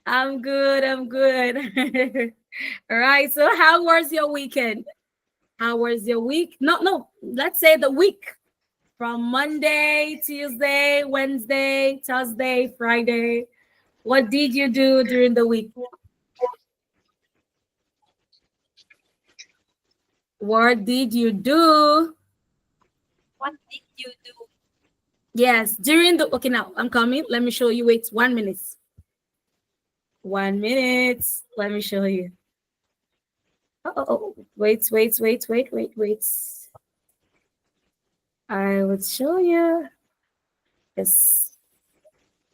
I'm good. I'm good. All right. So, how was your weekend? How was your week? No, no. Let's say the week from Monday, Tuesday, Wednesday, Thursday, Friday. What did you do during the week? What did you do? What did you do? Yes, during the. Okay, now I'm coming. Let me show you. Wait, 1 minute. 1 minute. Let me show you. Oh, wait, wait, wait, wait, wait, wait. I will show you. Yes.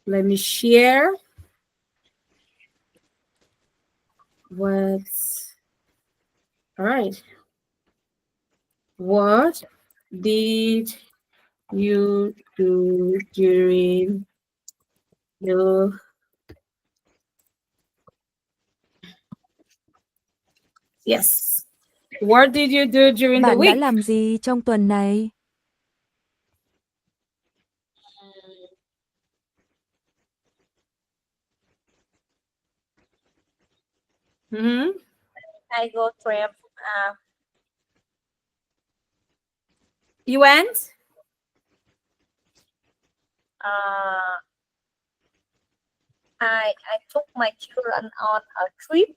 Let me share what. All right. What did you do during the. Yes. What did you do during the Bạn đã week? làm gì trong tuần này? Mm-hmm. I go trip. You went? Uh, I took my children on a trip.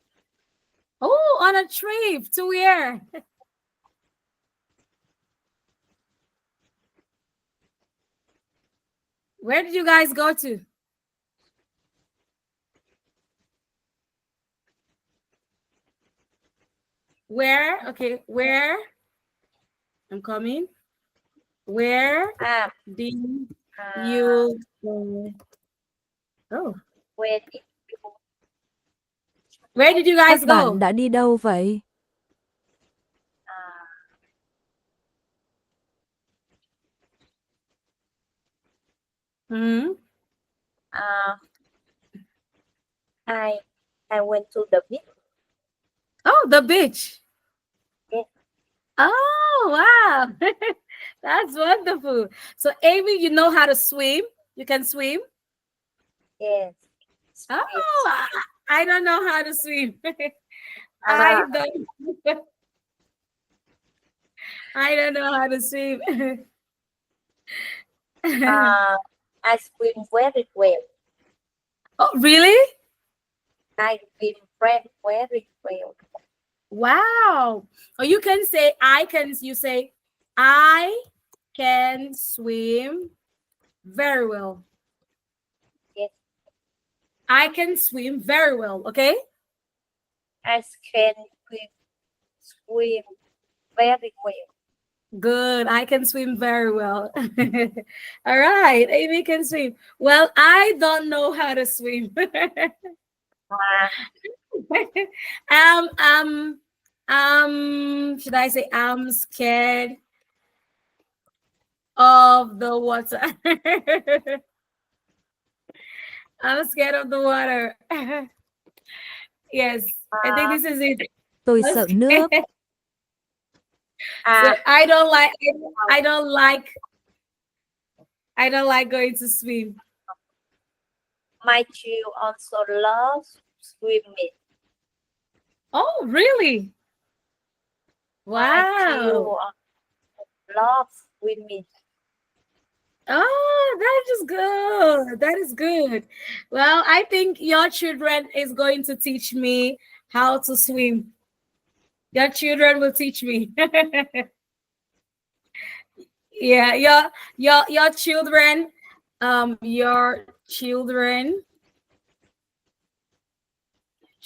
Oh, on a trip to where? Where did you guys go to? Where? Okay, where? I'm coming. Where Uh, did uh, you go? Oh, when it, where did you Các guys bạn go? đã đi đâu vậy? uh, Hmm. uh, I I went to the beach. Oh, the beach. Yes, Oh, wow. That's wonderful. So, Amy, you know how to swim? You can swim? yes. Swim. Oh, I don't know how to swim. I Uh, don't. I don't know how to swim. uh, I swim very well. Oh, really? I swim very well. Wow. Or you can say I can. You say I can swim very well. Yes, I can swim very well. Okay. I can swim very well. Good. I can swim very well. All right. Amy can swim. Well, I don't know how to swim. Uh, um, um, should I say I'm scared of the water? I'm scared of the water. Yes, I think uh, this is it. Tôi I'm sợ scared. nước. So uh, I don't like. I don't like. I don't like going to swim. my child also loves swimming. Oh, really? My Wow. child loves swimming. Oh, that is good. That is good. Well, I think your children is going to teach me how to swim. Your children will teach me. Yeah, your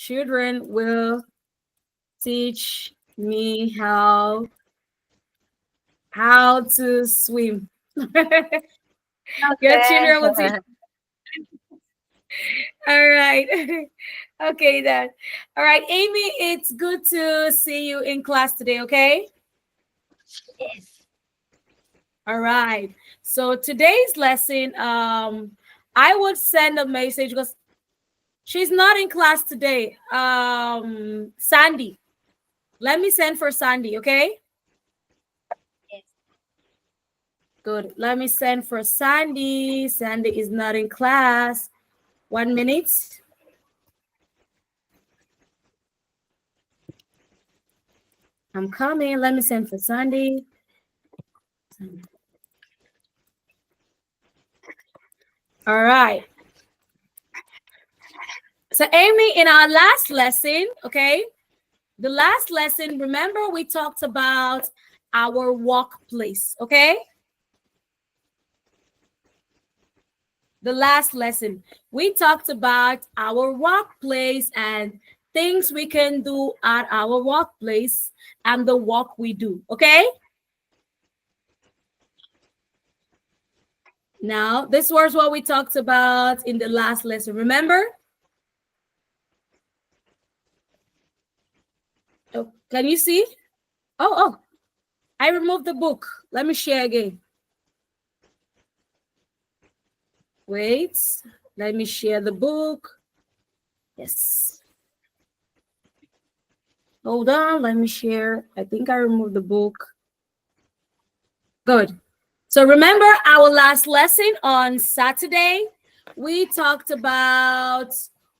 children will teach me how to swim. Your Okay. children will teach. All right. Okay then. All right, Amy, it's good to see you in class today, okay? Yes. All right. So today's lesson, I would send a message because she's not in class today. Sandy. Let me send for Sandy, okay? Yes. Good. Let me send for Sandy. Sandy is not in class. 1 minute. I'm coming. Let me send for Sandy. All right. So, Amy, in our last lesson, okay, the last lesson, remember we talked about our workplace, okay? The last lesson, we talked about our workplace and things we can do at our workplace and the work we do, okay? Now, this was what we talked about in the last lesson, remember? Oh, can you see? Oh, I removed the book. Let me share again. Wait, let me share the book. Yes. Hold on, let me share. I think I removed the book. Good. So remember our last lesson on Saturday, we talked about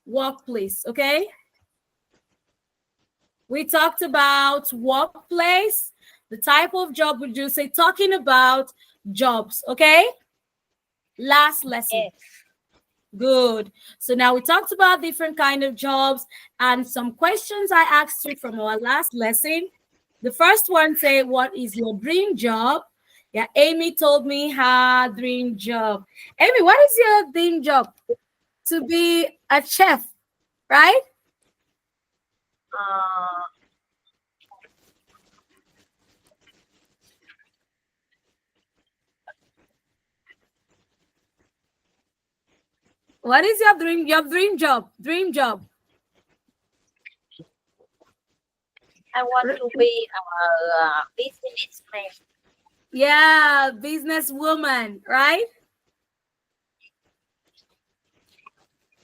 workplace, okay? We talked about workplace, the type of job we do, say talking about jobs, okay? Last lesson. Yes. Good. So now we talked about different kind of jobs and some questions I asked you from our last lesson. The first one say, what is your dream job? Yeah, Amy told me her dream job. Amy, what is your dream job? To be a chef, right? Uh, What is your dream job? Dream job. I want to be a businessman. Yeah, businesswoman, right?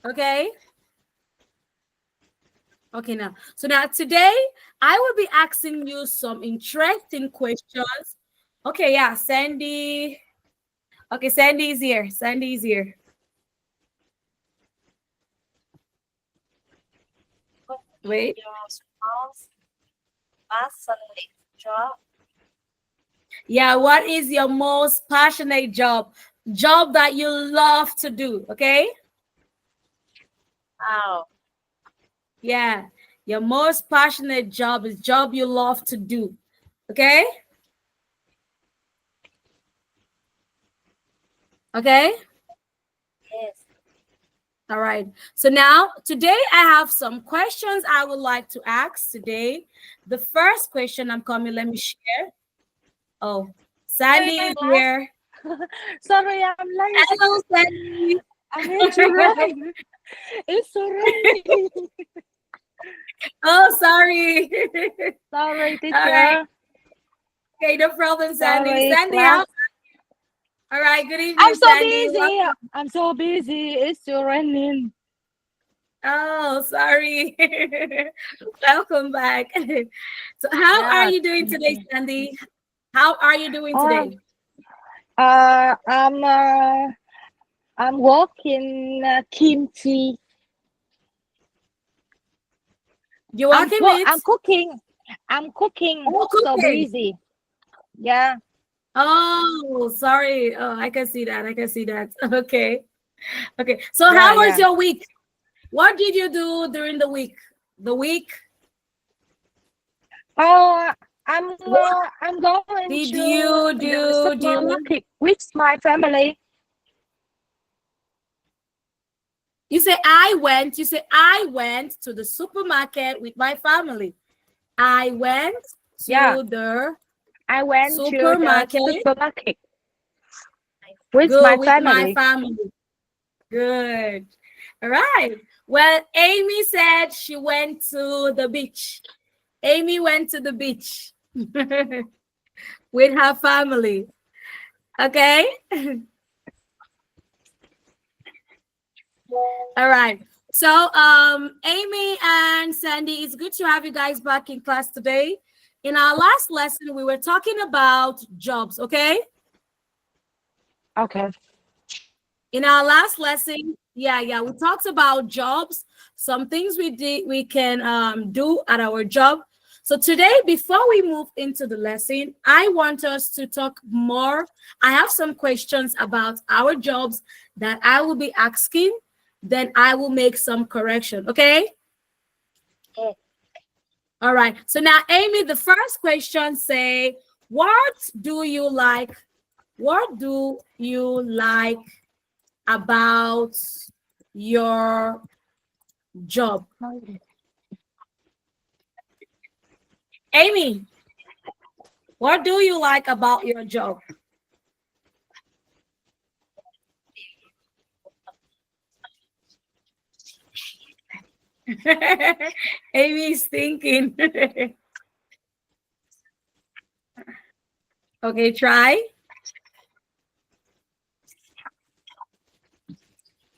Okay. Okay, now. So now today I will be asking you some interesting questions. Okay, yeah, Sandy. Okay, Sandy is here. Sandy is here. What is Wait. your most passionate job? Yeah, what is your most passionate job? Job that you love to do, okay? Oh, Yeah. Your most passionate job is job you love to do. Okay? Okay? yes. All right. So now, today I have some questions I would like to ask today. The first question I'm coming, let me share. Oh, Sandy is here. Sorry, I'm late. Hello, Sandy. I need to run. It's so raining. Oh, sorry. Sorry, All right. teacher. Okay, no problem, Sandy. Sorry, Sandy, class. how? All right. Good I'm evening, so Sandy. busy. I'm so busy. It's so raining. Oh, sorry. Welcome back. So, how are Yeah. you doing Thank today, you. Sandy? How are you doing Uh, today? uh, I'm uh, I'm working kimchi. You working I'm with? cooking. I'm cooking. Oh, So cooking. busy. Yeah. Oh, sorry. Oh, I can see that. I can see that. Okay. Okay. So, Yeah. how was Yeah. your week? What did you do during the week? The week? Oh, What I'm going did to you the do? supermarket with my family. You say I went. You say I went to the supermarket with my family. I went Yeah, to the I went to the supermarket. supermarket with Go my with my family. family. Good. All right. Well, Amy said she went to the beach. Amy went to the beach with her family. Okay. All right. So, Amy and Sandy, it's good to have you guys back in class today. In our last lesson, we were talking about jobs. Okay. Okay. In our last lesson, yeah, we talked about jobs, some things we can do at our job. So today, before we move into the lesson, I want us to talk more. I have some questions about our jobs that I will be asking. Then I will make some correction. Okay? Yes. All right. So now, Amy, the first question say, what do you like? What do you like about your job? Amy, what do you like about your job? Amy's thinking. Okay, try.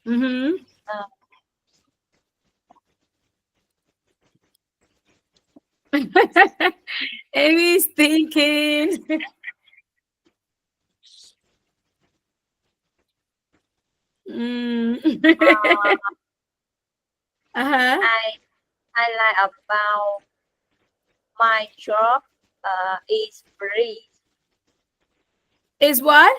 Mm-hmm. Amy's thinking. Mm. Uh-huh. I like about my job is free. Is what?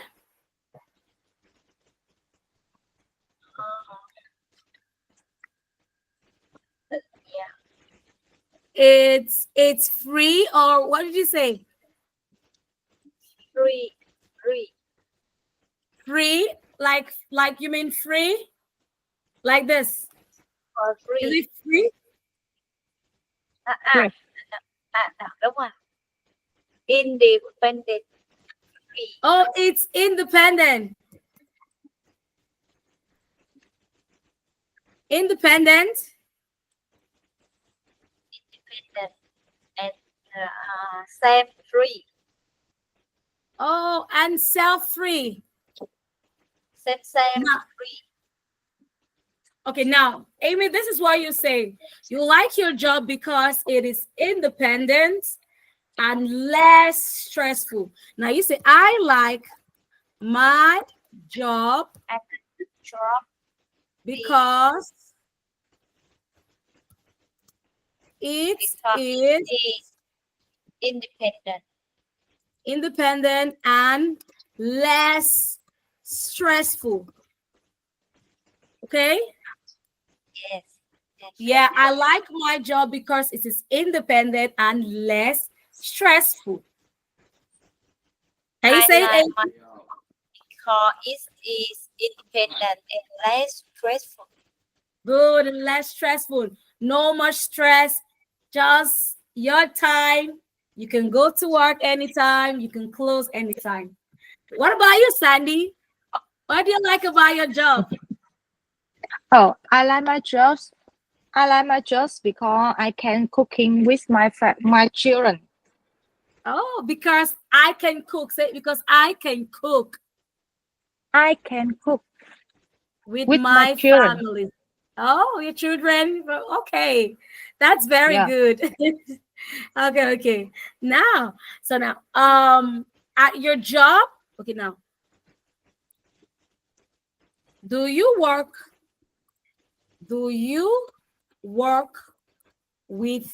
Yeah, It's free, or what did you say? free. Free? Like you mean free? Like this? Or Is free. it free? Free. Đúng rồi. Independent. Free. Oh, it's independent. Independent. Independent and same free. Oh, and self-free. Same Now, free. okay, now, Amy, this is what you say. You like your job because it is independent and less stressful. Now you say, I like my job And job because it because is it is independent. independent and less stressful. Okay? Yes. Yeah, I like my job because it is independent and less stressful. Can you I say like it? my because it is independent and less stressful. Good and less stressful. No much stress. Just your time. You can go to work anytime. You can close anytime. What about you, Sandy? What do you like about your job? Oh, I like my jobs. I like my jobs because I can cooking with my children. Oh, because I can cook. Say because I can cook I can cook with with my my children. family. Oh, your children. Okay. That's very Yeah. good. Okay. Now, so now, at your job, okay, now, do you work? Do you work with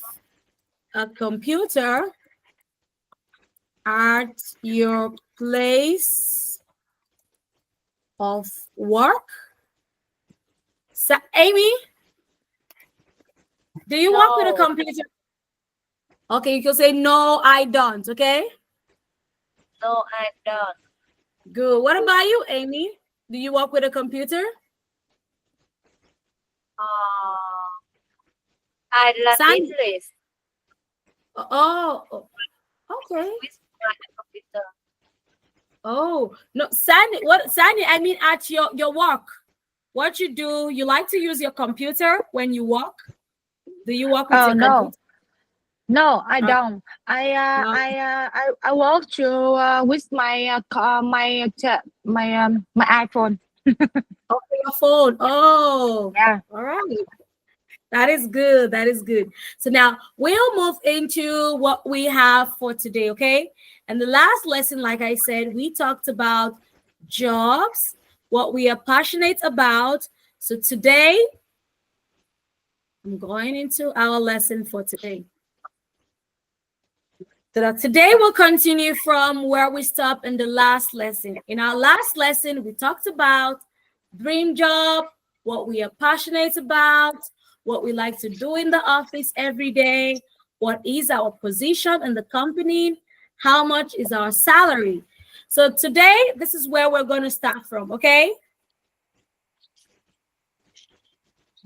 a computer at your place of work? So, Amy, do you work with a No, computer? Okay, you can say no, I don't. Okay, no, I don't. good. What about you, Amy? Do you work with a computer? I learn San- English oh, okay. with my computer. Oh no, Sandy. What Sandy? I mean, at your work, what you do? You like to use your computer when you work? Do you work with Oh your no, computer? no, I Uh, don't. no. I work to with my my iPhone. Okay, your phone. Oh, Yeah. all right. That is good. That is good. So now we'll move into what we have for today, okay? And the last lesson, like I said, we talked about jobs, what we are passionate about. So today, I'm going into our lesson for today. So today we'll continue from where we stopped in the last lesson. In our last lesson, we talked about dream job, what we are passionate about, what we like to do in the office every day, what is our position in the company, how much is our salary. So today, this is where we're going to start from, okay?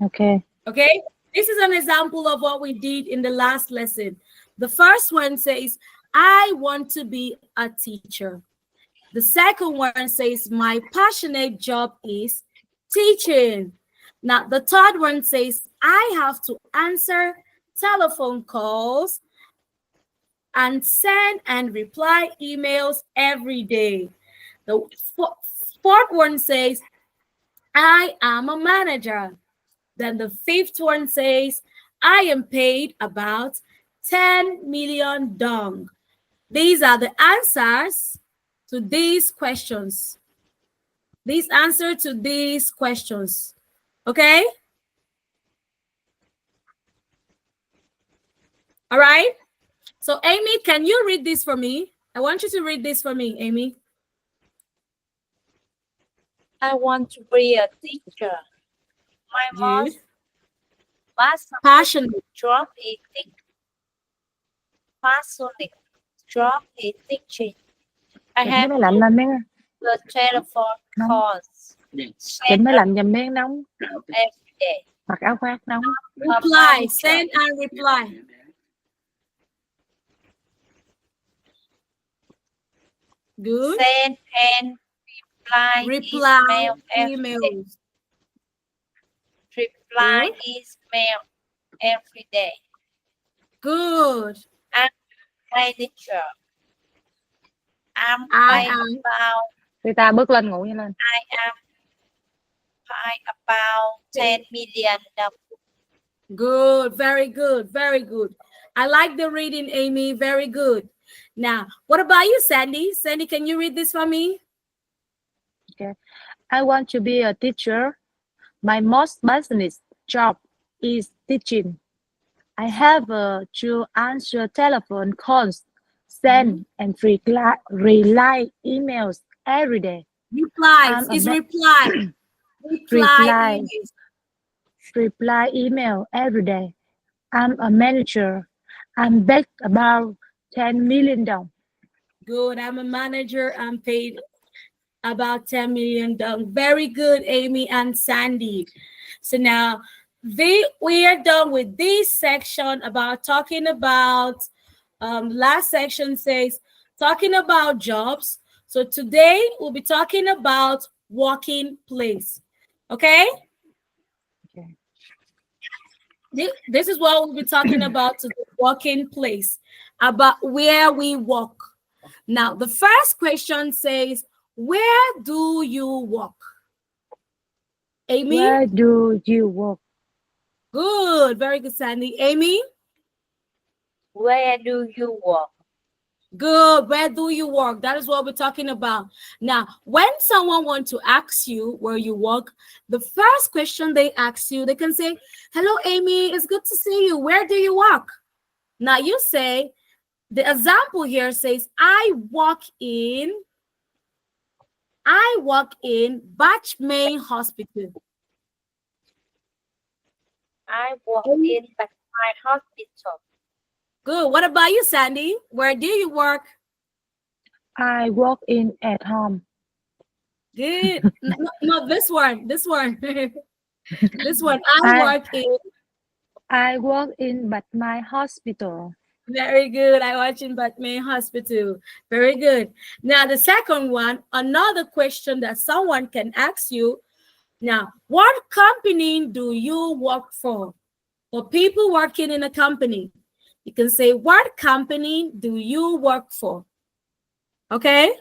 Okay. Okay, this is an example of what we did in the last lesson. The first one says, I want to be a teacher. The second one says, my passionate job is teaching. Now, the third one says, I have to answer telephone calls and send and reply emails every day. The fourth one says, I am a manager. Then the fifth one says, I am paid about 10 million dong. These are the answers to these questions. These answer to these questions. Okay? All right? So, Amy, can you read this for me? I want you to read this for me, Amy. I want to be a teacher. My Good. most Passionate. job is teaching. Passionate job is teaching. I Chỉnh have máy lạnh lên miếng. the telephone Nóng. calls Chỉnh máy lạnh dùm miếng nóng. every day. Mặc áo khoác nóng. Reply. Send and reply. Good. Send and reply Reply email every day. emails. Reply Good. email every day. Good. Manager. I'm I paid am. about Rita bước lên ngủ như lên. I am paid about 10 million dong. Good. Very good. Very good. I like the reading, Amy. Very good. Now, what about you, Sandy? Sandy, can you read this for me? Okay. I want to be a teacher. My most passionate job is teaching. I have to answer telephone calls, send and reply emails every day. Replies. It's reply. Reply. Emails. Reply email every day. I'm a manager. I'm paid about 10 million dong. Good. I'm a manager. I'm paid about 10 million dong. Very good, Amy and Sandy. So now we are done with this section about talking about last section says talking about jobs. So today we'll be talking about working place. Okay? Okay. This is what we'll be talking about today, working place, about where we work. Now, the first question says, where do you work? Amy? Where do you work? Good. Very good, Sandy. Amy? Where do you work? Good. Where do you work? That is what we're talking about. Now, when someone wants to ask you where you work, the first question they ask you, they can say, hello, Amy, it's good to see you. Where do you work? Now, you say, the example here says, I work in Batch Main Hospital. I work in my hospital. Good. What about you, Sandy? Where do you work? I work in at home. Good. No, this one. This one. This one. I work in but my hospital. Very good. I watch in Batman Hospital. Very good. Now, the second one, another question that someone can ask you. Now, what company do you work for? For people working in a company, you can say, what company do you work for? Okay?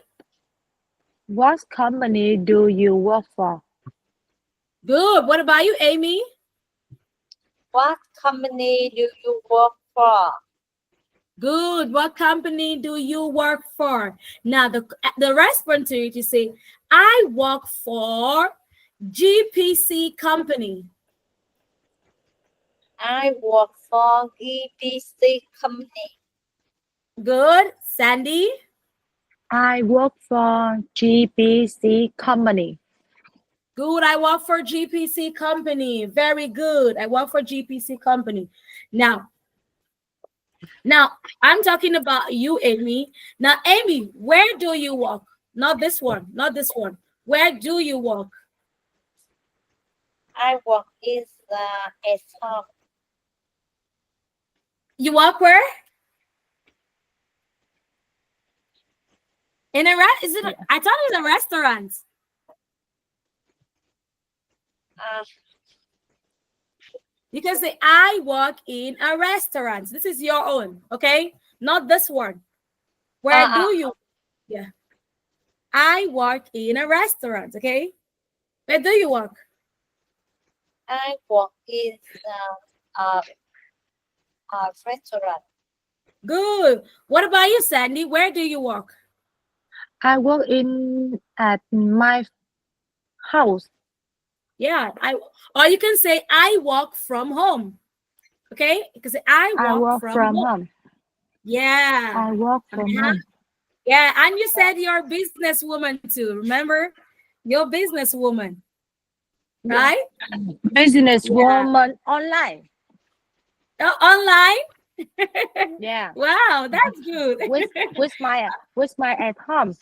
What company do you work for? Good. What about you, Amy? What company do you work for? Good. What company do you work for? Now, the response to it, you say, I work for GPC company. I work for GPC company. Good. Sandy? I work for GPC company. Good. I work for GPC company. Very good. I work for GPC company. Now, I'm talking about you, Amy. Now, Amy, where do you work? Not this one. Not this one. Where do you work? I work is at home. You work where? In a Is it? I thought it was a restaurant. Uh, You can say, I work in a restaurant. This is your own, okay? Not this one. Where do you? Yeah. I work in a restaurant, okay? Where do you work? I work in a restaurant. Good. What about you, Sandy? Where do you work? I work at my house. Yeah, or you can say I work from home. Okay? You can say I work from home. Yeah. I work from home. Yeah, and you said you're a businesswoman too. Remember? You're a businesswoman. Right? Businesswoman online. Oh, online? Yeah. Wow, that's good. with my at home.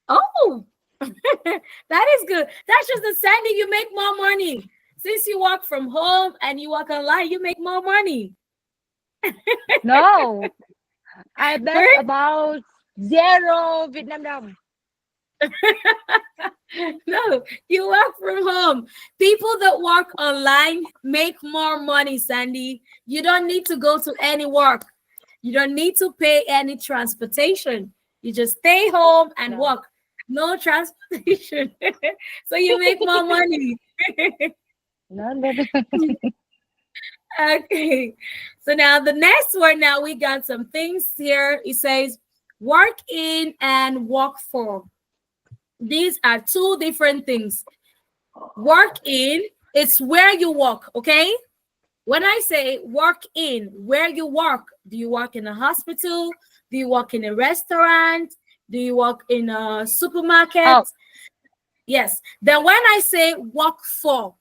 Oh, that is good. That's just the Sandy, you make more money. Since you work from home and you work online, you make more money. No, I bet about 0 Vietnam đồng. No, you work from home. People that work online make more money, Sandy. You don't need to go to any work. You don't need to pay any transportation. You just stay home and work. No transportation. So you make more money. No. Okay. So now the next one, now we got some things here. It says work in and work for. These are two different things. Work in, it's where you work, okay? When I say work in, where you work, do you work in a hospital? Do you work in a restaurant? Do you work in a supermarket? Oh. Yes. Then when I say work for,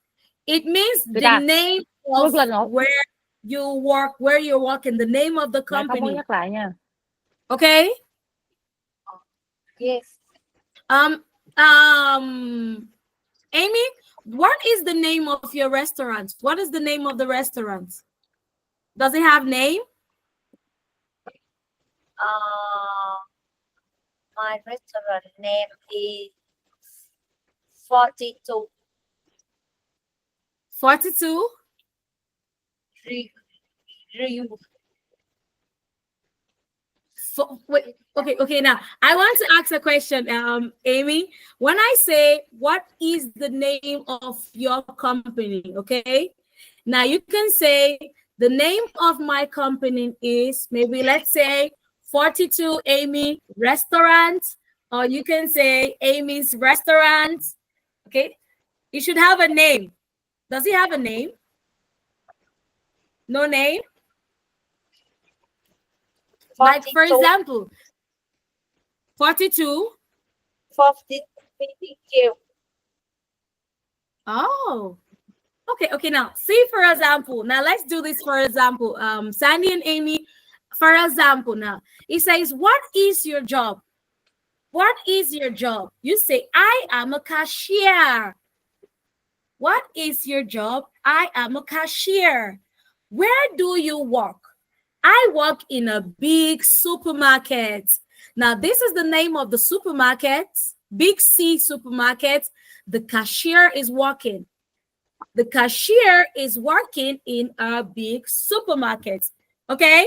it means the name of where you work in the name of the company. Okay? Yes. Amy, what is the name of your restaurant? What is the name of the restaurant? Does it have name? My restaurant name is 42. 42? Wait, okay. Now I want to ask a question, Amy. When I say what is the name of your company, okay? Now you can say the name of my company is maybe, let's say, 42 Amy Restaurant, or you can say Amy's Restaurant. Okay, it should have a name. Does it have a name? No name? 42. Like, for example, 42. 42. Oh, okay. Now, see, for example, now let's do this for example. Sandy and Amy, for example, now it says, what is your job? What is your job? You say, I am a cashier. What is your job? I am a cashier. Where do you work? I work in a big supermarket. Now, this is the name of the supermarket, Big C supermarket. The cashier is working. The cashier is working in a big supermarket. Okay?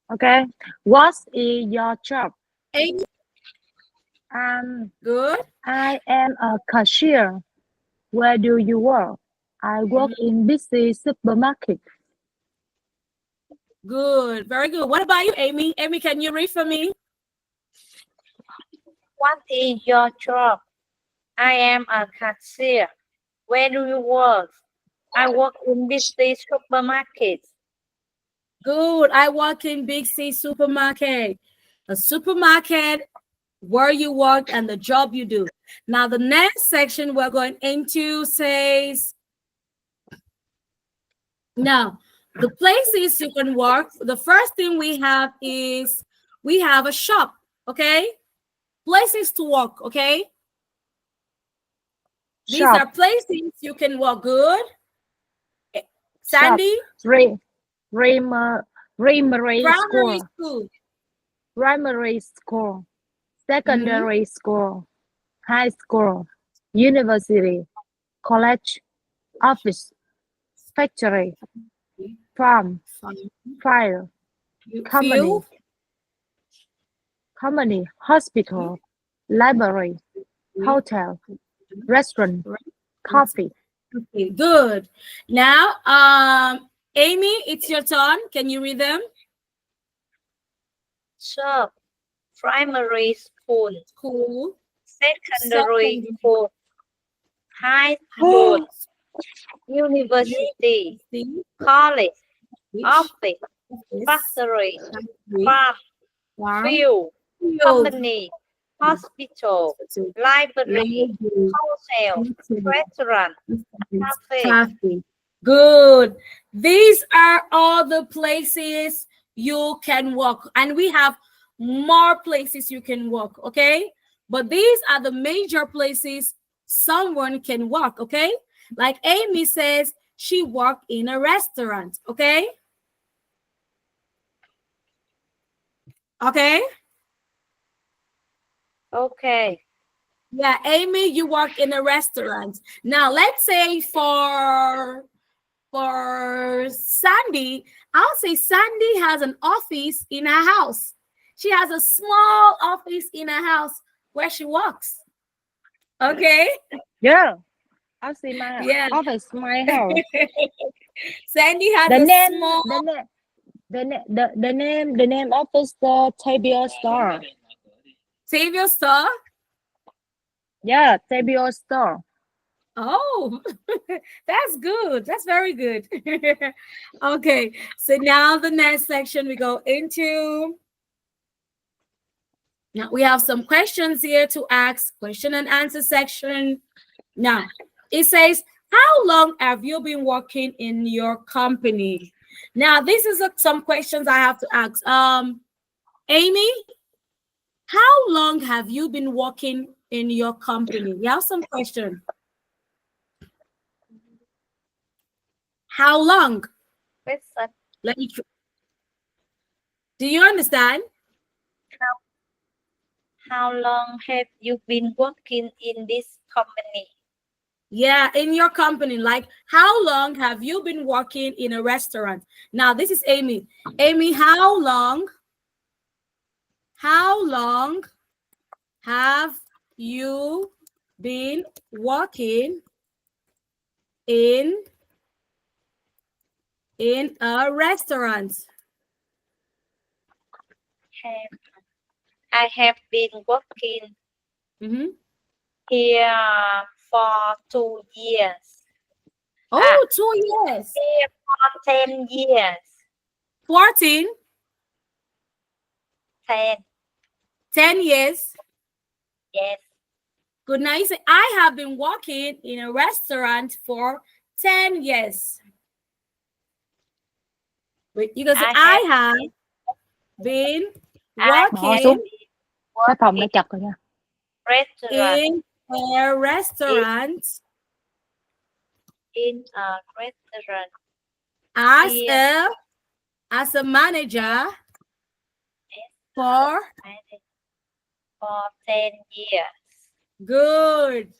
Okay. What is your job? Amy? Good. I am a cashier. Where do you work? I work in busy supermarket. Good. Very good. What about you, Amy? Amy, can you read for me? What is your job? I am a cashier. Where do you work? I work in Gifty supermarket. Good. I work in Big C supermarket. A supermarket where you work and the job you do. Now the next section we're going into says, now the places you can work. The first thing we have is we have a shop. Okay, places to work. Okay, these Shop. are places you can work. Good. Shop. Sandy, Primary primary school. school. Primary school. Secondary school. High school. University. College. Office. Factory. Farm. Fire. Company. Field. Company. Hospital. Library. Hotel. Restaurant. Coffee. Okay, good. Now, Amy, it's your turn. Can you read them? Shop. Primary school. Cool. Secondary school. High school. University. College. Office. Factory. Farm. Field. Company. Hospital. Library. Hotel. Restaurant. Cafe. Good. These are all the places you can walk, and we have more places you can walk. Okay, but these are the major places someone can walk. Okay, like Amy says, she worked in a restaurant. Okay. Okay. Okay. Yeah, Amy, you work in a restaurant. Now, let's say for Sandy, I'll say Sandy has an office in her house. She has a small office in her house where she works. Okay? Yeah. I see my Yeah. office, my house. Sandy has The a name, small the name of the store, Tabio store. Savior store. Yeah, Tabio store. Oh, that's good. That's very good. Okay, so now the next section we go into. Now we have some questions here to ask, question and answer section. Now it says, how long have you been working in your company? Now this is some questions I have to ask. Amy, how long have you been working in your company? We have some questions. How long? Question. Let me. Do you understand? How long have you been working in this company? Yeah, in your company. Like, how long have you been working in a restaurant? Now, this is Amy. Amy, how long have you been working in a restaurant? I have been working Mm-hmm. here for 2 years. Oh, 2 years. Here for 10 years. 14. 10. 10 years. Yes. Good night. You say, I have been working in a restaurant for 10 years. Wait, you can say, I have been working Cái phòng nó chật rồi nha. Restaurant. in a restaurant In a restaurant. as a manager for 10 years. good.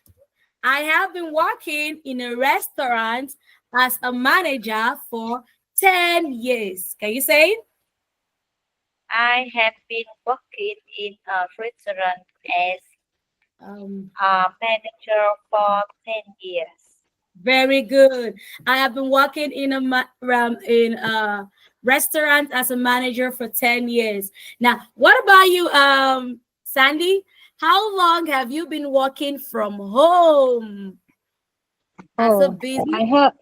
I have been working in a restaurant as a manager for 10 years. Can you say it? I have been working in a restaurant as a manager for 10 years. Very good. I have been working in a restaurant as a manager for 10 years. Now, what about you, Sandy? How long have you been working from home? As a Oh, busy, I have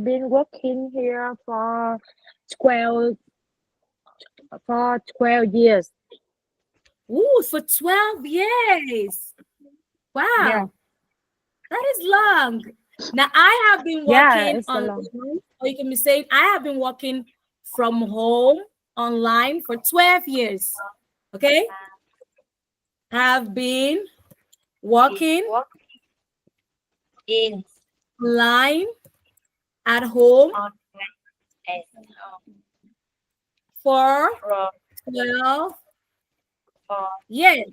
been working here for 12 years. ooh, for 12 years. Yeah, Wow, that is long. Now, I have been yeah, working it's a long. online, or you can be saying, I have been working from home online for 12 years. Okay? Have been working Work in online at home on at home for for 12 for years.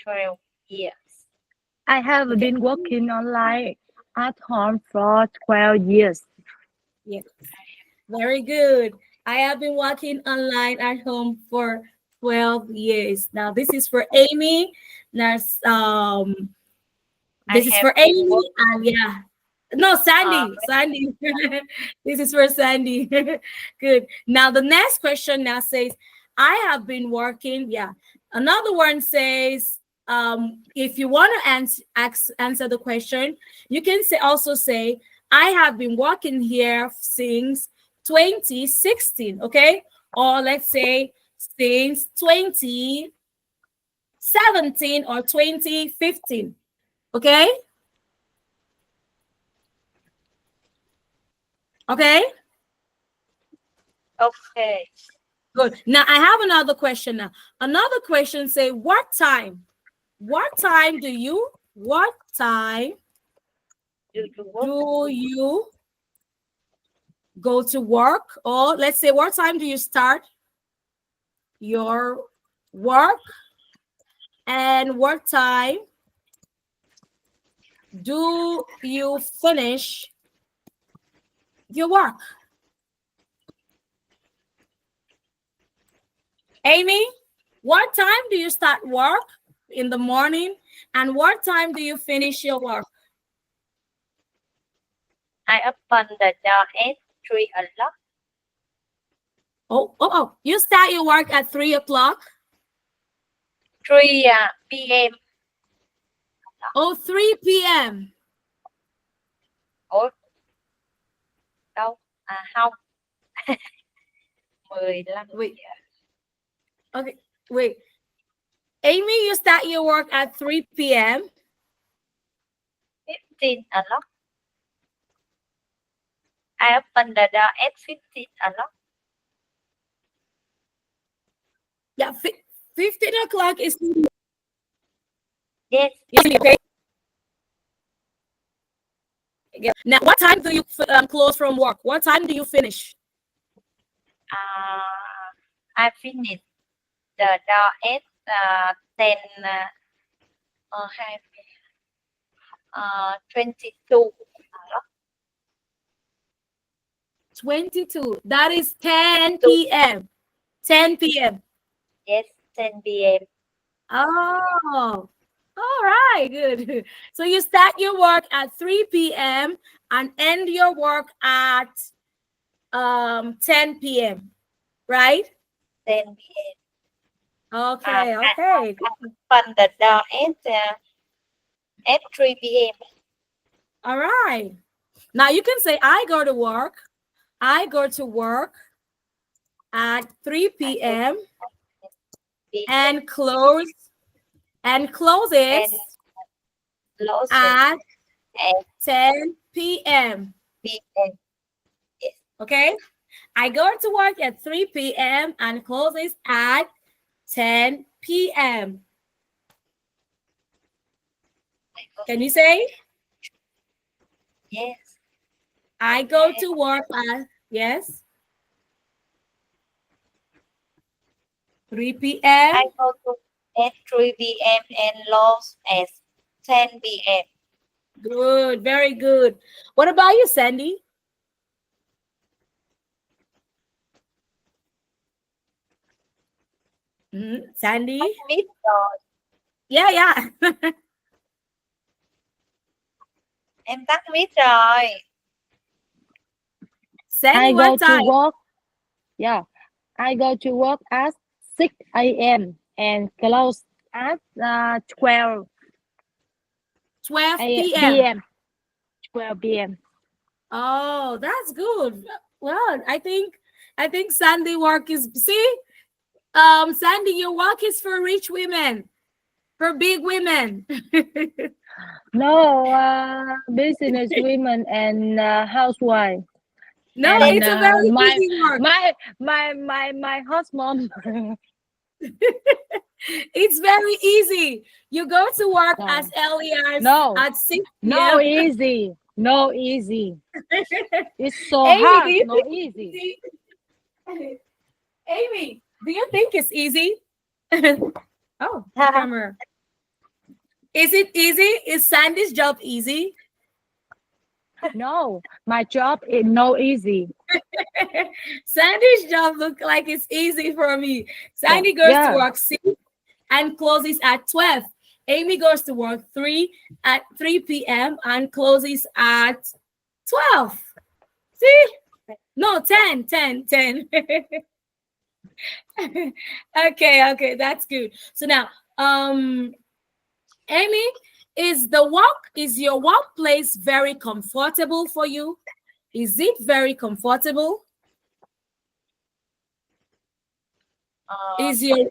12 years. I have Okay? been working online at home for 12 years. Yes. Very good. I have been working online at home for 12 years. Now, this is for Amy. Now, I this is have for been Amy. And yeah. No, Sandy. Sandy. This is for Sandy. Good. Now, the next question now says, I have been working. Yeah. Another one says, if you want to answer the question, you can also say, I have been working here since 2016. Okay. Or let's say since 2017 or 2015. Okay. Okay. Okay. Good. Now I have another question now. Another question say, what time? What time do you Do you work? do you go to work? Or let's say, what time do you start your work? And what time do you finish your work? Amy, what time do you start work in the morning? And what time do you finish your work? I open the door at 3 o'clock. Oh, you start your work at 3 o'clock? 3 p.m. Oh, 3 p.m. Ủa, đâu? Không. 15 Wait, giờ. okay, wait. Amy, you start your work at 3 p.m. 15 o'clock. I open the door at 15 o'clock. Yeah, 15 o'clock is Yes. okay. Yeah. Now, what time do you close from work? What time do you finish? I finish the door at 10 22 o'clock. 22. That is 10 p.m. 10 p.m. Yes, 10 p.m. Oh, all right, good. So you start your work at 3 p.m. and end your work at 10 p.m. Right? 10 p.m. Okay, I okay. open the door at 3 p.m. All right. Now you can say I go to work. I go to work at 3 p.m. and closes And close at at 10 p.m. p.m. Yes. Okay? I go to work at 3 p.m. and closes at 10 p.m. Can you say? Yes. I go to work at, yes, 3 p.m. I go to at 3 p.m. and close at 10 p.m. Good, very good. What about you, Sandy? Sandy? Biết rồi. Yeah, yeah. Em tắt mic rồi. Sandy, I what go to time? work. Yeah, I go to work at 6 a.m. and close at 12 12 p.m. p.m. 12 p.m. Oh, that's good. Well, I think Sandy work is, see, Sandy, your work is for rich women, for big women. No, business women and housewife. No, And it's a very my easy work. my husband. It's very easy. You go to work No. as early as No. at 6 No p.m. easy. No easy. It's so Amy, do hard. you No think easy. Amy, do you think it's easy? Oh, camera. Is it easy? Is Sandy's job easy? No, my job is no easy. Sandy's job look like it's easy for me. Sandy goes to work 6 and closes at 12. Amy goes to work 3 p.m. and closes at 12. See? No, 10. Okay, that's good. So now, Amy, is your workplace very comfortable for you? Is it very comfortable? Is your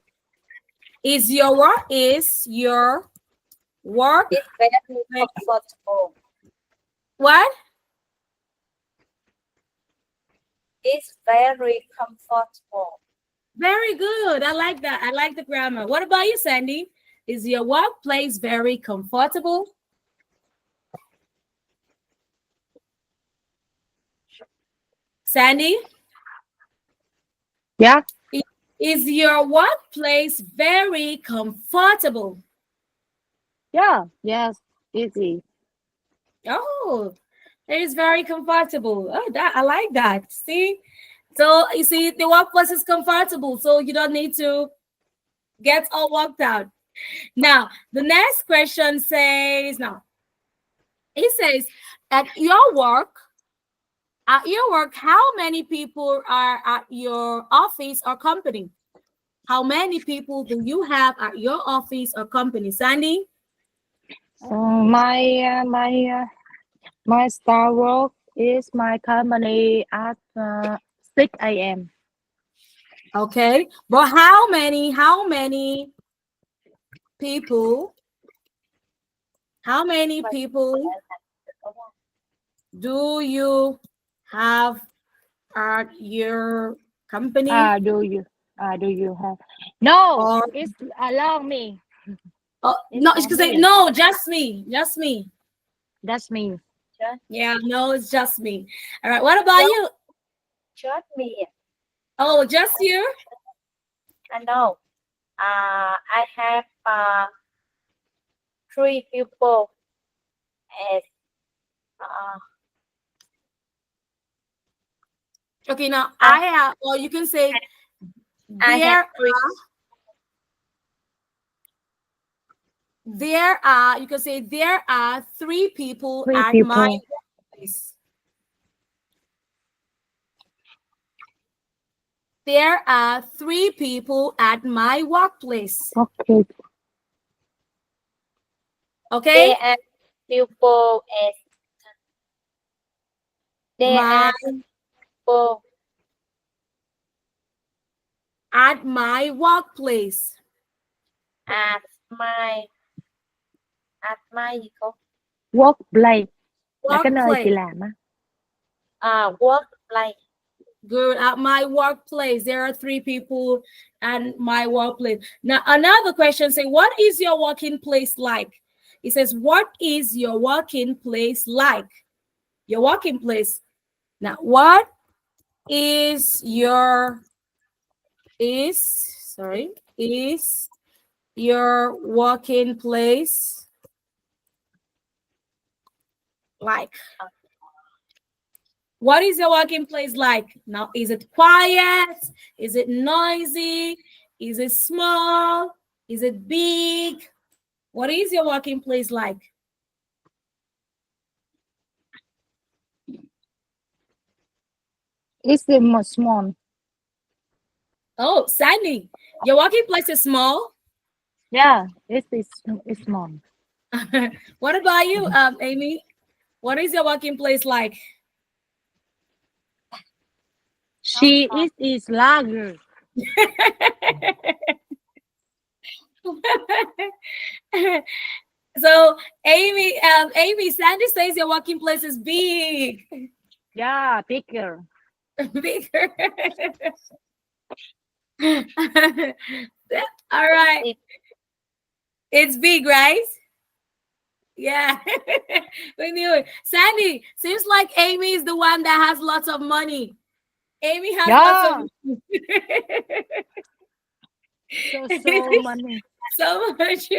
work It's very comfortable. what? It's very comfortable. Very good. I like that. I like the grammar. What about you, Sandy? Is your workplace very comfortable? Sandy? Yeah. Is your workplace very comfortable? Yeah. Yes. Easy. Oh, it is very comfortable. Oh, I like that. See? So you see, the workplace is comfortable, so you don't need to get all worked out. Now, the next question says, it says, at your work, how many people are at your office or company? How many people do you have at your office or company? Sandy? My start work is my company at 6 a.m. Okay, but how many people do you have at your company? Do you have? No, Or it's allow me. no, It's she could for say me. no, just me. That's me. Yeah, no, it's just me. All right, what about you? Just me. Oh, just you? I know. I have 3 people as Okay, now I have, or you can say I have 3. You can say there are 3 people 3 at people. my workplace. There are 3 people at my workplace. Okay. Okay? There are people as people At my workplace. at my gì cô? Workplace là cái nơi chị Workplace. làm á. Workplace. Good. At my workplace, there are 3 people at my workplace. Now, another question say, what is your working place like? It says, what is your working place like? Your working place. Now, what is your working place like? What is your working place like? Now, is it quiet? Is it noisy? Is it small? Is it big? What is your working place like? It's small. Oh, Sandy, your working place is small? Yeah, it's small. What about you, Amy? What is your working place like? She is larger. So Amy, Sandy says your working place is big. Yeah, bigger. Bigger. All right. It's big, right? Yeah. We knew it. Sandy, seems like Amy is the one that has lots of money. Amy has lots of so money. so much.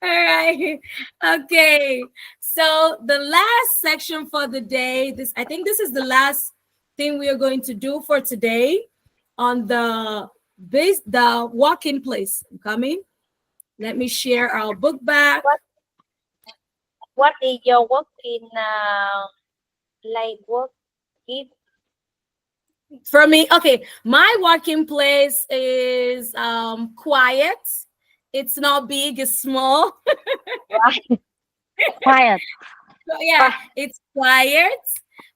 All right. Okay. So the last section for the day, I think this is the last thing we are going to do for today on the walk-in place. I'm coming. Let me share our book back. What is your work in like work gift? For me, okay, my working place is quiet. It's not big, it's small. Quiet. So yeah, it's quiet.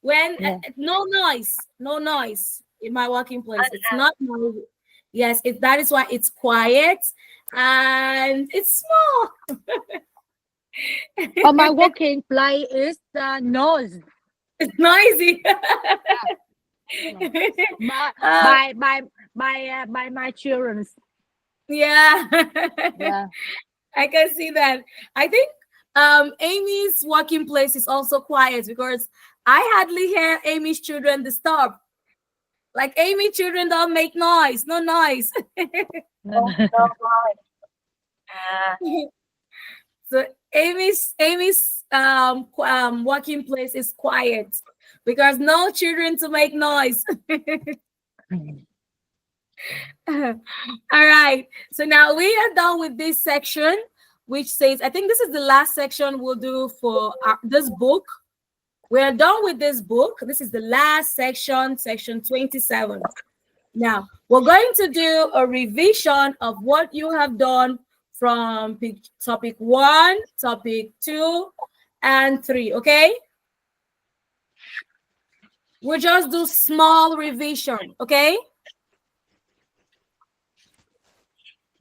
When Yeah. no noise in my working place. It's not noisy. Yes, that is why it's quiet and it's small. Oh, my working place is noise. It's noisy. By my children. Yeah. Yeah. I can see that. I think Amy's working place is also quiet because I hardly hear Amy's children disturb. Like Amy's children don't make noise, no noise. No, So Amy's working place is quiet because no children to make noise. All right. So now we are done with this section, which says, I think this is the last section we'll do for this book. We are done with this book. This is the last section, section 27. Now, we're going to do a revision of what you have done from topic 1, topic 2, and 3, okay? We'll just do small revision, okay?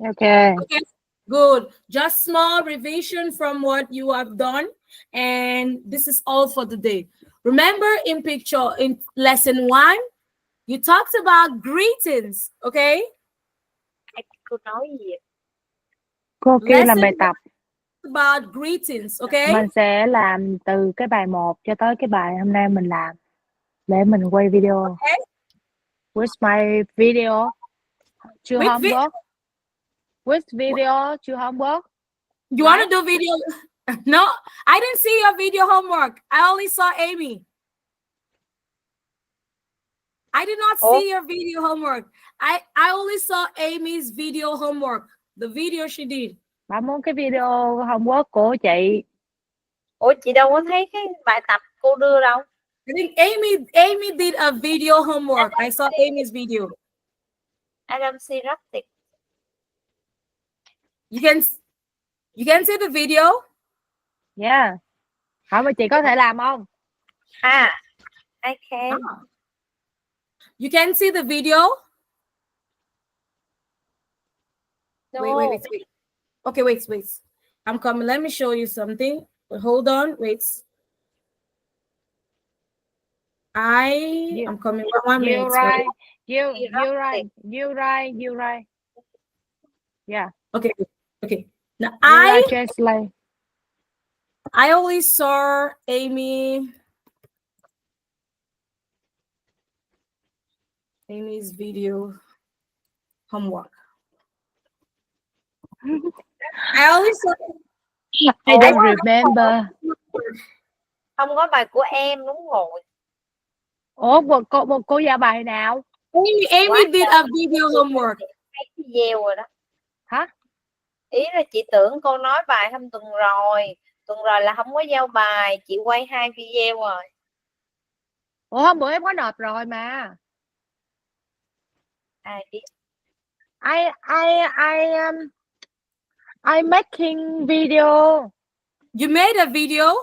Okay. Okay, good. Just small revision from what you have done. And this is all for the day. Remember in lesson 1, you talked about greetings, okay? cô nói gì vậy? Cô kêu làm Lesson bài tập. about greetings, okay? Mình sẽ làm từ cái bài 1 cho tới cái bài hôm nay mình làm để mình quay video. Okay. Where's my video to With homework? Which video to homework? You want to do video? No, I didn't see your video homework. I only saw Amy. I did not see your video homework. I only saw Amy's video homework. The video she did. Bà muốn cái video homework của chị. Ủa chị đâu có thấy cái bài tập cô đưa đâu. I think Amy did a video homework. I saw Amy's video. I don't see nothing. You can see the video? Yeah. Hỏi mà chị có thể làm không? I can. You can see the video? No. Wait. Okay, wait. I'm coming. Let me show you something. But hold on. Wait. I'm coming. 1 minute. You right. You right. Yeah. Okay. Now I only saw Amy's video homework. I only saw. I don't remember. Không có bài của em, đúng rồi. Ủa, cô giao bài nào? Amy did a video homework. Cái video rồi đó. Hả? Ý là chị tưởng cô nói bài hôm tuần rồi là không có giao bài, chị quay 2 video rồi. Ủa, hôm bữa em có nộp rồi mà. Ai biết. I'm making video. You made a video?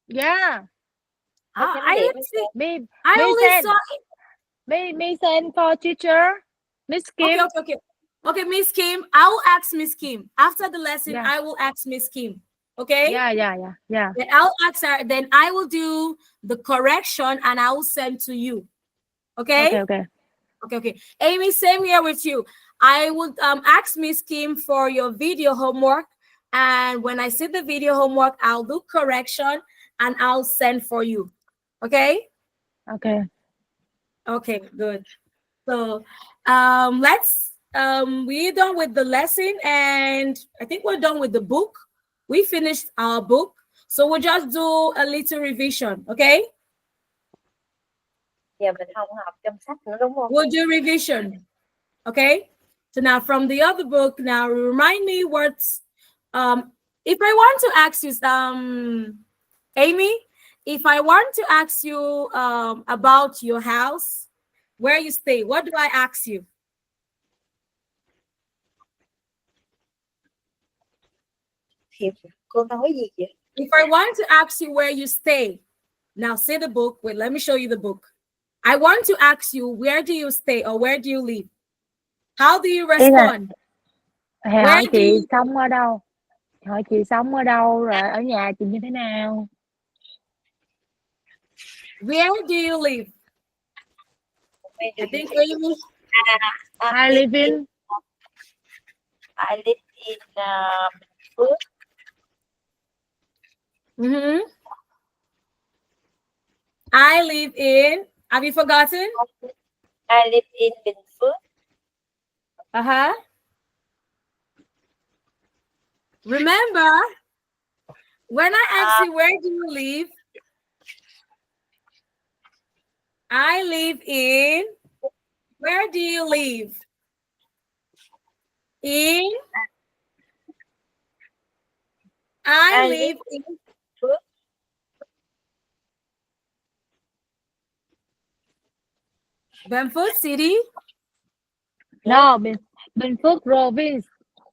Yeah. Ah, chấm I điểm didn't see. Me I me only send. saw it. Me send for teacher. Miss Okay, Kim. okay, okay. Okay, Miss Kim. I will ask Miss Kim. After the lesson, Yeah. I will ask Miss Kim. Okay? Yeah. Then I'll ask her. Then I will do the correction and I will send to you. Okay? Okay. Okay. Amy, same here with you. I would ask Miss Kim for your video homework. And when I see the video homework, I'll do correction and I'll send for you. Okay? Okay. Okay, good. So let's we're done with the lesson and I think we're done with the book. We finished our book. So we'll just do a little revision, okay? giờ mình không học trong sách nữa đúng không? We'll do revision. Okay. So now from the other book, now remind me what's if I want to ask you Amy, if I want to ask you about your house, where you stay, what do I ask you? Thì cô nói gì vậy? If I want to ask you where you stay, now say the book. Wait, let me show you the book. I want to ask you, where do you stay or where do you live? How do you respond? Thì Where hỏi do chị you, sống ở đâu? Hỏi chị sống ở đâu rồi ở nhà chị như thế nào? where do you live? I think Amy. I live in I live in Phước. Mm-hmm. I live in, have you forgotten? I live in Bình Phước. Uh-huh. Remember, when I ask you where do you live, I live in, where do you live? In, I I live in Phước. Benford City. No, Bình Phước province.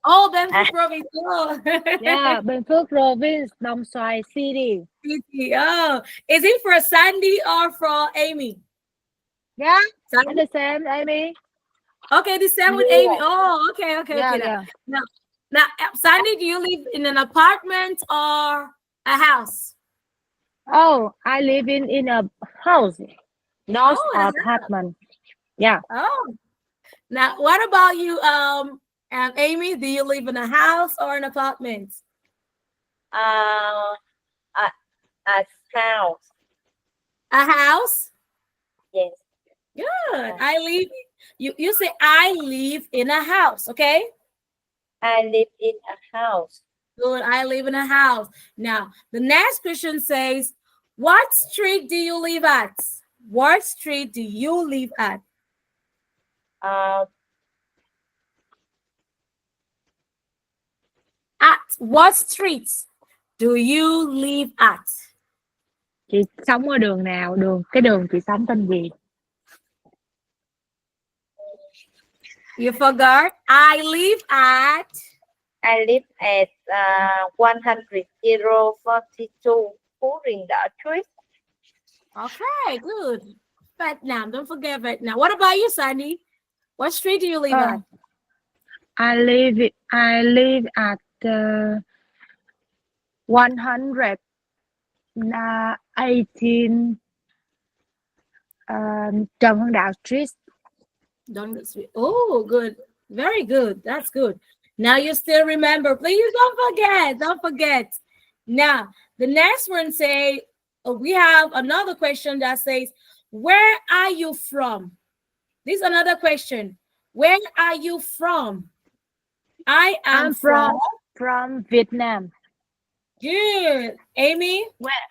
Oh, Benford Province. Oh. Yeah, Bình Phước province, Đồng Xoài city. City. Oh, is it for Sandy or for Amy? Yeah, Sandy? the same, Amy. Okay, the same with Amy. Oh, okay. Yeah. Now, Sandy, do you live in an apartment or a house? Oh, I live in a house, not Oh, in a house. apartment. Yeah. Oh, now what about you, Amy? Do you live in a house or an apartment? A house. A house. Yes. Good. I live. You say I live in a house. Okay. I live in a house. Good. I live in a house. Now the next question says, "What street do you live at? What street do you live at? At what street do you live at?" Chị sống ở đường nào? Cái đường chị sống tên gì? You forgot. I live at 10042 Phú Riêng Đỏ Street. Okay, good. Vietnam. Don't forget Vietnam. What about you, Sandy? What street do you live at? I live at 118 Trần Hưng Đạo Street. Oh, good. Very good. That's good. Now you still remember. Please don't forget. Don't forget. Now, the next one say, we have another question that says, where are you from? This is another question. Where are you from? I am I'm from Vietnam. Good. Amy? Where?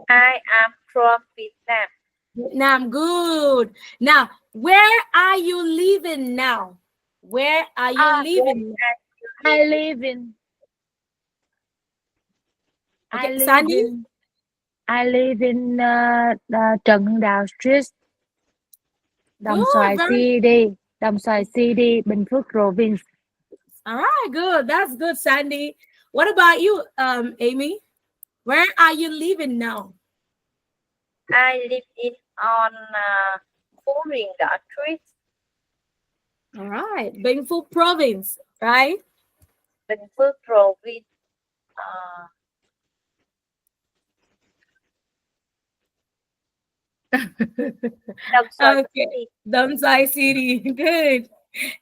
I am from Vietnam. Vietnam. Good. Now, where are you living now? Where are you living? I live in. Okay, Sandy? I live in Trần Hưng Đạo Street. Đồng Xoài very City. Đồng Xoài City, Bình Phước province. All right, good. That's good, Sandy. What about you, Amy? Where are you living now? I live in on foreign countries, All right, Bengfu province, right? Bengal province, uh, Nam Son Okay, City. Damsai City. Good.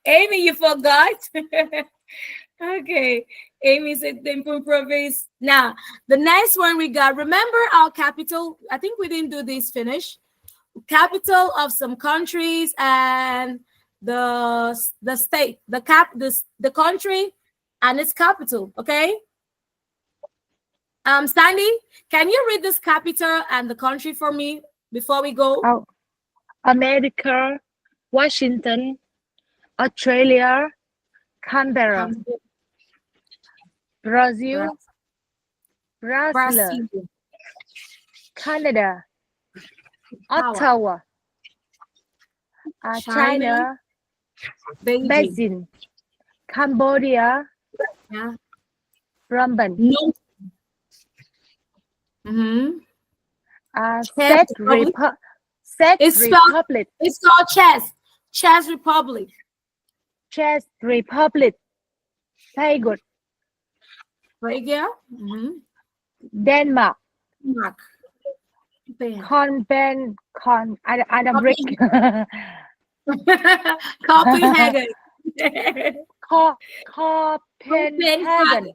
Amy, you forgot. Okay, Amy said Bengfu province. Now, the next one we got. Remember our capital? I think we didn't do this finish. Capital of some countries and the state, the country and its capital. Okay. Sandy, can you read this capital and the country for me before we go? Oh, America, Washington, Australia, Canberra, Brazil, Brazil, Brazil, Canada, Power, Ottawa, China, China, Beijing. Beijing, Cambodia, Yeah. Brooklyn, No. Mm-hmm. Czech Republic. Czech It's spelled. Republic, It's called Chess. Chess Republic. Czech Republic, Very good. Right here. Mm-hmm. Denmark, Mark. I don't read. Copenhagen. Copenhagen,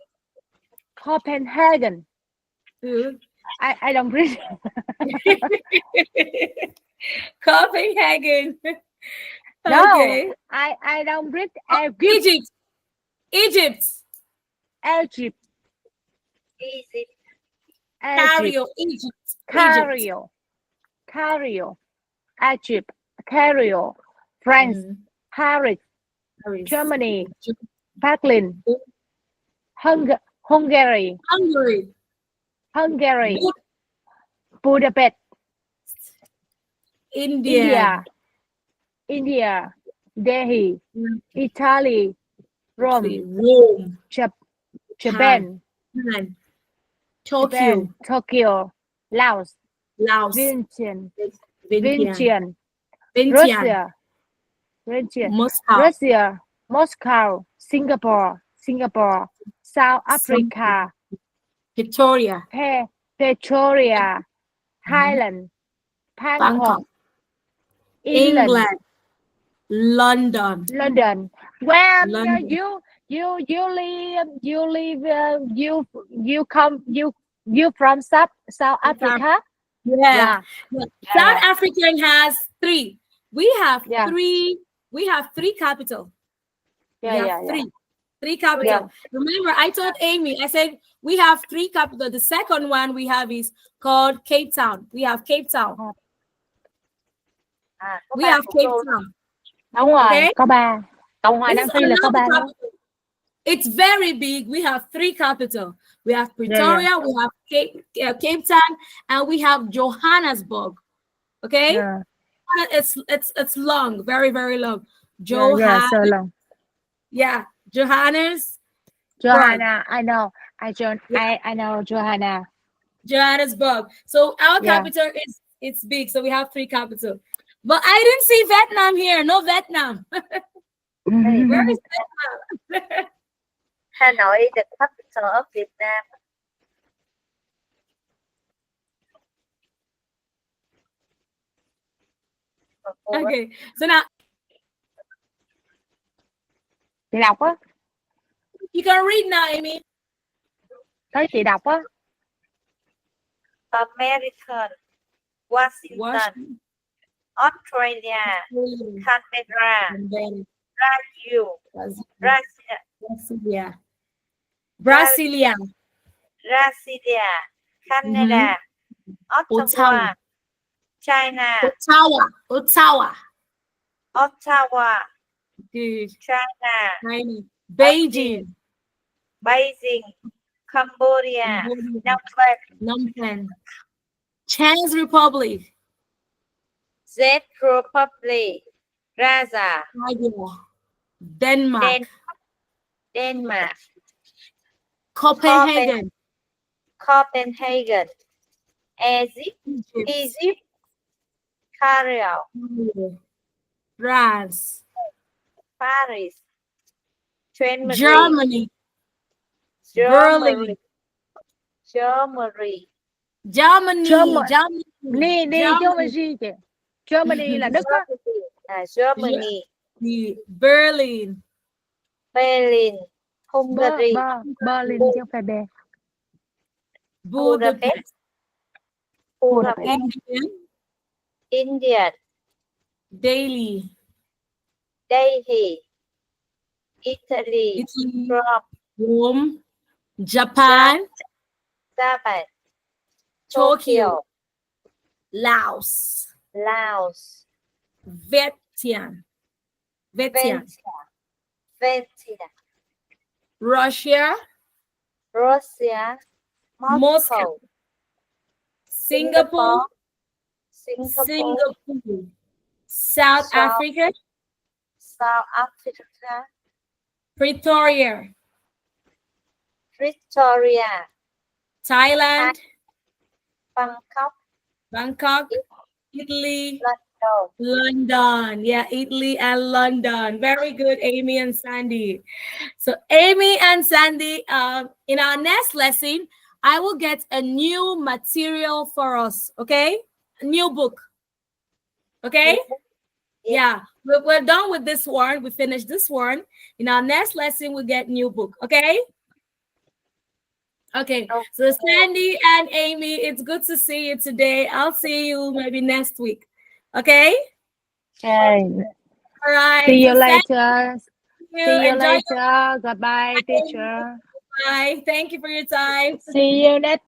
Copenhagen. Good. I don't read. Copenhagen. No, Okay. I don't read. Egypt. Egypt. Egypt, Egypt, Cairo. Egypt. Cairo, Cairo, Egypt, Cairo, France, Mhm. Paris, Paris. Germany, Berlin, Hungary, Hungary. Hungary, Budapest, India. India, Delhi, Mm. Italy, Rome, Rome. Japan, Japan. Tokyo. Tokyo, Laos, Laos. Vientiane, Vientiane. Russia, Moscow. Moscow, Singapore, South Africa, Victoria. Pretoria, Thailand, Bangkok, Bangkok. England, London. London. Where London. you from South Africa? Yeah. Yeah. South African has 3. We have Yeah. 3. We have 3 capital. Yeah. Three capital. Yeah. Remember, I told Amy, I said we have 3 capital. The second one we have is called Cape Town. We have Cape Town. có We ba have thủ Cape đô. Town. Đúng rồi, Okay. có 3. Cộng hòa This Nam is Phi là có 3 another đó. capital. It's very big. We have 3 capital. We have Pretoria, we have Cape Town, and we have Johannesburg. Okay. Yeah. It's long, very, very long. Yeah, so long. Yeah, Johannes. Johanna, I know. I know Johanna. Johannesburg. So our capital it's big. So we have 3 capital. But I didn't see Vietnam here. No Vietnam. Where is Vietnam? Hanoi, the capital of Vietnam. Okay. So now Chị đọc á, you can read now, Amy. tới chị đọc á. American, Washington, Australia, Canberra, Brazil, Brasilia. Canada, Ottawa, China, Ottawa. Good. China, Beijing. Cambodia, Phnom Penh. Czech Republic. Czech Republic, Gaza, Denmark. Denmark, Copenhagen, Copenhagen, Egypt, Egypt, Cairo, France, Paris, Germany, Germany, Berlin, Germany, Germany, Germany. Germany, Đi đi chứ không phải gì chị. Germany là Đức á. Germany, Berlin, Berlin, Hungary, Berlin chứ không phải Berlin. Budapest, Indian, Delhi, Delhi, Italy, Italy, Rome, Rome, Japan, Tokyo, Laos, Laos, Vietnam, Vietnam, Russia, Russia, Moscow, Singapore, Singapore, South Africa, South Africa, Pretoria, Victoria, Thailand, Bangkok, Italy, London. London. Yeah, Italy and London. Very good, Amy and Sandy. So, Amy and Sandy, in our next lesson, I will get a new material for us. Okay, a new book. Okay. Yeah, we're done with this one. We finished this one. In our next lesson, we'll get new book. Okay. Okay. So Sandy and Amy, it's good to see you today. I'll see you maybe next week. Okay. Okay. All right. See you So later. See you Enjoy later. Goodbye, teacher. Bye. Thank you for your time. See you next